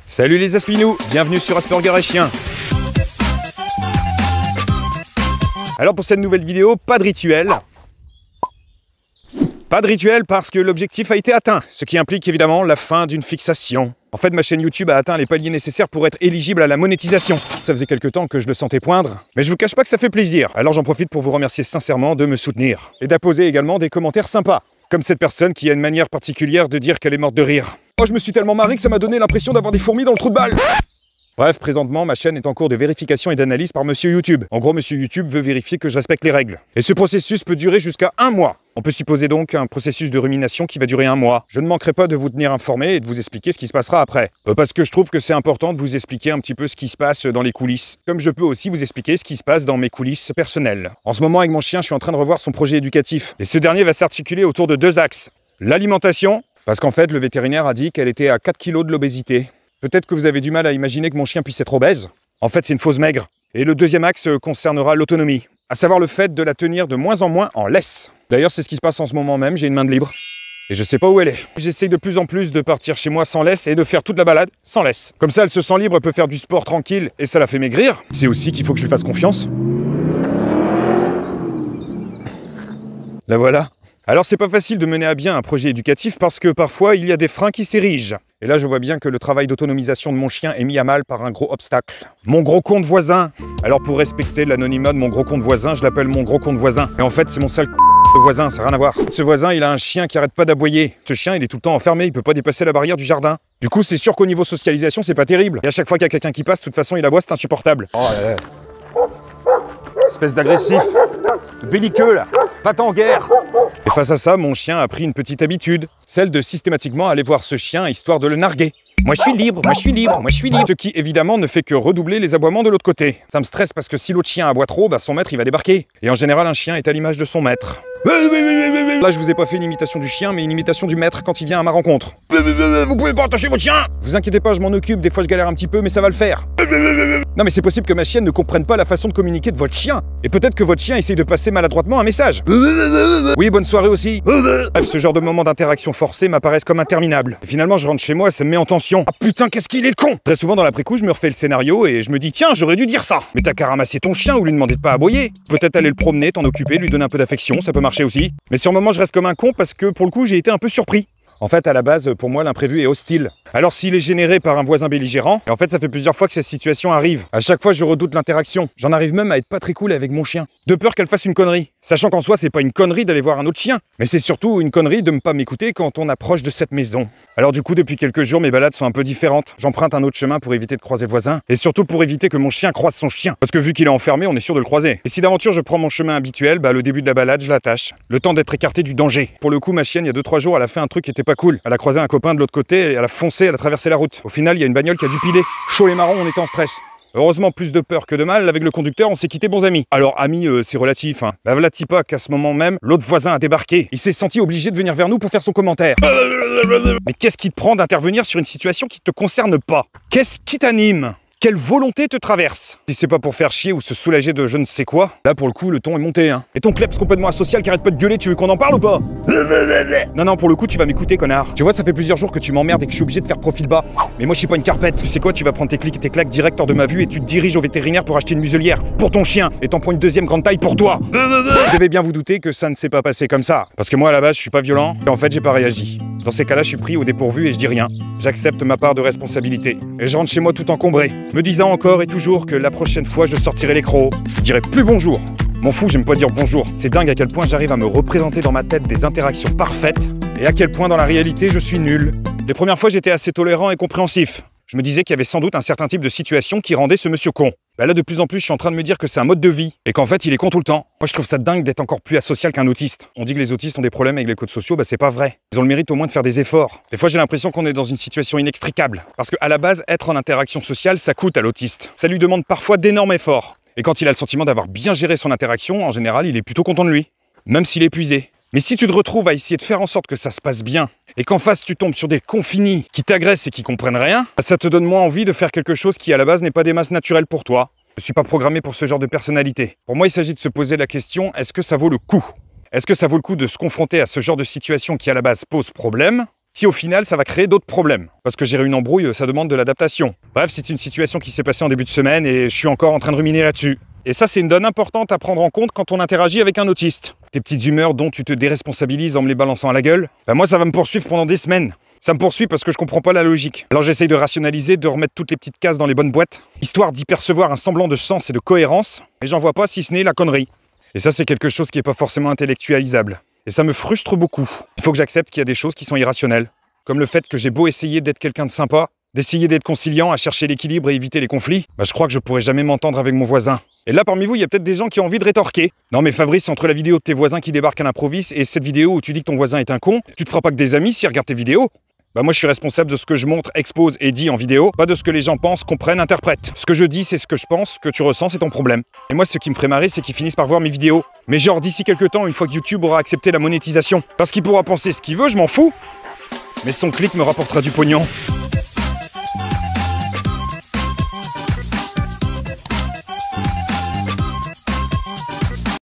Salut les Aspinous, bienvenue sur Asperger et Chien. Alors pour cette nouvelle vidéo, pas de rituel. Pas de rituel parce que l'objectif a été atteint, ce qui implique évidemment la fin d'une fixation. En fait, ma chaîne YouTube a atteint les paliers nécessaires pour être éligible à la monétisation. Ça faisait quelque temps que je le sentais poindre, mais je vous cache pas que ça fait plaisir. Alors j'en profite pour vous remercier sincèrement de me soutenir et d'apposer également des commentaires sympas. Comme cette personne qui a une manière particulière de dire qu'elle est morte de rire. Oh, je me suis tellement marré que ça m'a donné l'impression d'avoir des fourmis dans le trou de balle. Bref, présentement, ma chaîne est en cours de vérification et d'analyse par Monsieur YouTube. En gros, Monsieur YouTube veut vérifier que je respecte les règles. Et ce processus peut durer jusqu'à 1 mois. On peut supposer donc un processus de rumination qui va durer 1 mois. Je ne manquerai pas de vous tenir informé et de vous expliquer ce qui se passera après. Parce que je trouve que c'est important de vous expliquer un petit peu ce qui se passe dans les coulisses. Comme je peux aussi vous expliquer ce qui se passe dans mes coulisses personnelles. En ce moment, avec mon chien, je suis en train de revoir son projet éducatif. Et ce dernier va s'articuler autour de 2 axes. L'alimentation, parce qu'en fait, le vétérinaire a dit qu'elle était à 4 kg de l'obésité. Peut-être que vous avez du mal à imaginer que mon chien puisse être obèse. En fait, c'est une fausse maigre. Et le deuxième axe concernera l'autonomie, à savoir le fait de la tenir de moins en moins en laisse. D'ailleurs, c'est ce qui se passe en ce moment même, j'ai une main de libre. Et je sais pas où elle est. J'essaye de plus en plus de partir chez moi sans laisse et de faire toute la balade sans laisse. Comme ça, elle se sent libre, elle peut faire du sport tranquille et ça la fait maigrir. C'est aussi qu'il faut que je lui fasse confiance. La voilà. Alors c'est pas facile de mener à bien un projet éducatif parce que parfois il y a des freins qui s'érigent. Et là je vois bien que le travail d'autonomisation de mon chien est mis à mal par un gros obstacle. Mon gros compte voisin. Alors pour respecter l'anonymat de mon gros compte voisin, je l'appelle mon gros compte voisin. Et en fait c'est mon sale de voisin, ça n'a rien à voir. Ce voisin il a un chien qui arrête pas d'aboyer. Ce chien il est tout le temps enfermé, il peut pas dépasser la barrière du jardin. Du coup c'est sûr qu'au niveau socialisation c'est pas terrible. Et à chaque fois qu'il y a quelqu'un qui passe, de toute façon il aboie, c'est insupportable. Oh là là. Espèce d'agressif. Belliqueux là. Va-t'en en guerre. Et face à ça, mon chien a pris une petite habitude, celle de systématiquement aller voir ce chien histoire de le narguer. Moi je suis libre, moi je suis libre, moi je suis libre. Ce qui évidemment ne fait que redoubler les aboiements de l'autre côté. Ça me stresse parce que si l'autre chien aboie trop, bah son maître il va débarquer. Et en général un chien est à l'image de son maître. Là je vous ai pas fait une imitation du chien, mais une imitation du maître quand il vient à ma rencontre. Vous pouvez pas attacher votre chien. Vous inquiétez pas, je m'en occupe, des fois je galère un petit peu, mais ça va le faire. Non mais c'est possible que ma chienne ne comprenne pas la façon de communiquer de votre chien. Et peut-être que votre chien essaye de passer maladroitement un message. Oui, bonne soirée aussi. Bref, ce genre de moments d'interaction forcée m'apparaissent comme interminables. Et finalement, je rentre chez moi, ça me met en tension. Ah putain, qu'est-ce qu'il est con. Très souvent dans l'après-coup, je me refais le scénario et je me dis tiens, j'aurais dû dire ça. Mais t'as qu'à ramasser ton chien ou lui demander de pas aboyer. Peut-être aller le promener, t'en occuper, lui donner un peu d'affection, ça peut marcher aussi. Mais sur le moment, je reste comme un con parce que pour le coup, j'ai été un peu surpris. En fait, à la base, pour moi, l'imprévu est hostile. Alors s'il est généré par un voisin belligérant, et en fait, ça fait plusieurs fois que cette situation arrive. À chaque fois, je redoute l'interaction. J'en arrive même à être pas très cool avec mon chien. De peur qu'elle fasse une connerie. Sachant qu'en soi, c'est pas une connerie d'aller voir un autre chien. Mais c'est surtout une connerie de ne pas m'écouter quand on approche de cette maison. Alors du coup, depuis quelques jours, mes balades sont un peu différentes. J'emprunte un autre chemin pour éviter de croiser le voisin. Et surtout pour éviter que mon chien croise son chien. Parce que vu qu'il est enfermé, on est sûr de le croiser. Et si d'aventure je prends mon chemin habituel, bah le début de la balade, je l'attache. Le temps d'être écarté du danger. Pour le coup, ma chienne, il y a 2-3 jours, elle a fait un truc qui était pas cool. Elle a croisé un copain de l'autre côté et elle a foncé, elle a traversé la route. Au final, il y a une bagnole qui a dû piler. Chaud et marron, on était en stress. Heureusement, plus de peur que de mal, avec le conducteur, on s'est quitté bons amis. Alors, amis, c'est relatif, hein. Bah, v'là-t-il pas qu'à ce moment même, l'autre voisin a débarqué. Il s'est senti obligé de venir vers nous pour faire son commentaire. Mais qu'est-ce qui te prend d'intervenir sur une situation qui te concerne pas? Qu'est-ce qui t'anime? Quelle volonté te traverse? Si c'est pas pour faire chier ou se soulager de je ne sais quoi, là pour le coup le ton est monté hein. Et ton plebs complètement asocial qui arrête pas de gueuler, tu veux qu'on en parle ou pas? Non pour le coup tu vas m'écouter connard. Tu vois ça fait plusieurs jours que tu m'emmerdes et que je suis obligé de faire profil bas. Mais moi je suis pas une carpette. Tu sais quoi, tu vas prendre tes clics et tes claques direct hors de ma vue et tu te diriges au vétérinaire pour acheter une muselière pour ton chien et t'en prends une deuxième grande taille pour toi. Vous devez bien vous douter que ça ne s'est pas passé comme ça. Parce que moi à la base je suis pas violent et en fait j'ai pas réagi. Dans ces cas-là je suis pris au dépourvu et je dis rien. J'accepte ma part de responsabilité. Et je rentre chez moi tout encombré, me disant encore et toujours que la prochaine fois je sortirai les crocs. Je dirai plus bonjour. M'en fous, j'aime pas dire bonjour. C'est dingue à quel point j'arrive à me représenter dans ma tête des interactions parfaites et à quel point dans la réalité je suis nul. Les premières fois j'étais assez tolérant et compréhensif. Je me disais qu'il y avait sans doute un certain type de situation qui rendait ce monsieur con. Bah là de plus en plus je suis en train de me dire que c'est un mode de vie et qu'en fait il est con tout le temps. Moi je trouve ça dingue d'être encore plus asocial qu'un autiste. On dit que les autistes ont des problèmes avec les codes sociaux, bah c'est pas vrai. Ils ont le mérite au moins de faire des efforts. Des fois j'ai l'impression qu'on est dans une situation inextricable. Parce qu'à la base être en interaction sociale ça coûte à l'autiste. Ça lui demande parfois d'énormes efforts. Et quand il a le sentiment d'avoir bien géré son interaction, en général il est plutôt content de lui. Même s'il est épuisé. Mais si tu te retrouves à essayer de faire en sorte que ça se passe bien, et qu'en face tu tombes sur des confinis qui t'agressent et qui comprennent rien, ça te donne moins envie de faire quelque chose qui à la base n'est pas des masses naturelles pour toi. Je suis pas programmé pour ce genre de personnalité. Pour moi il s'agit de se poser la question, est-ce que ça vaut le coup? Est-ce que ça vaut le coup de se confronter à ce genre de situation qui à la base pose problème? si au final ça va créer d'autres problèmes. Parce que gérer une embrouille, ça demande de l'adaptation. Bref, c'est une situation qui s'est passée en début de semaine et je suis encore en train de ruminer là-dessus. Et ça, c'est une donne importante à prendre en compte quand on interagit avec un autiste. Tes petites humeurs dont tu te déresponsabilises en me les balançant à la gueule, moi ça va me poursuivre pendant des semaines. Ça me poursuit parce que je comprends pas la logique. Alors j'essaye de rationaliser, de remettre toutes les petites cases dans les bonnes boîtes, histoire d'y percevoir un semblant de sens et de cohérence, mais j'en vois pas si ce n'est la connerie. Et ça, c'est quelque chose qui est pas forcément intellectualisable. Et ça me frustre beaucoup. Il faut que j'accepte qu'il y a des choses qui sont irrationnelles. Comme le fait que j'ai beau essayer d'être quelqu'un de sympa, d'essayer d'être conciliant, à chercher l'équilibre et éviter les conflits, je crois que je pourrais jamais m'entendre avec mon voisin. Et là, parmi vous, il y a peut-être des gens qui ont envie de rétorquer. Non mais Fabrice, entre la vidéo de tes voisins qui débarquent à l'improviste et cette vidéo où tu dis que ton voisin est un con, tu te feras pas que des amis s'ils regardent tes vidéos. Moi je suis responsable de ce que je montre, expose et dis en vidéo, pas de ce que les gens pensent, comprennent, interprètent. Ce que je dis, c'est ce que je pense, ce que tu ressens, c'est ton problème. Et moi, ce qui me ferait marrer, c'est qu'ils finissent par voir mes vidéos. Mais genre d'ici quelques temps, une fois que YouTube aura accepté la monétisation. Parce qu'il pourra penser ce qu'il veut, je m'en fous. Mais son clic me rapportera du pognon.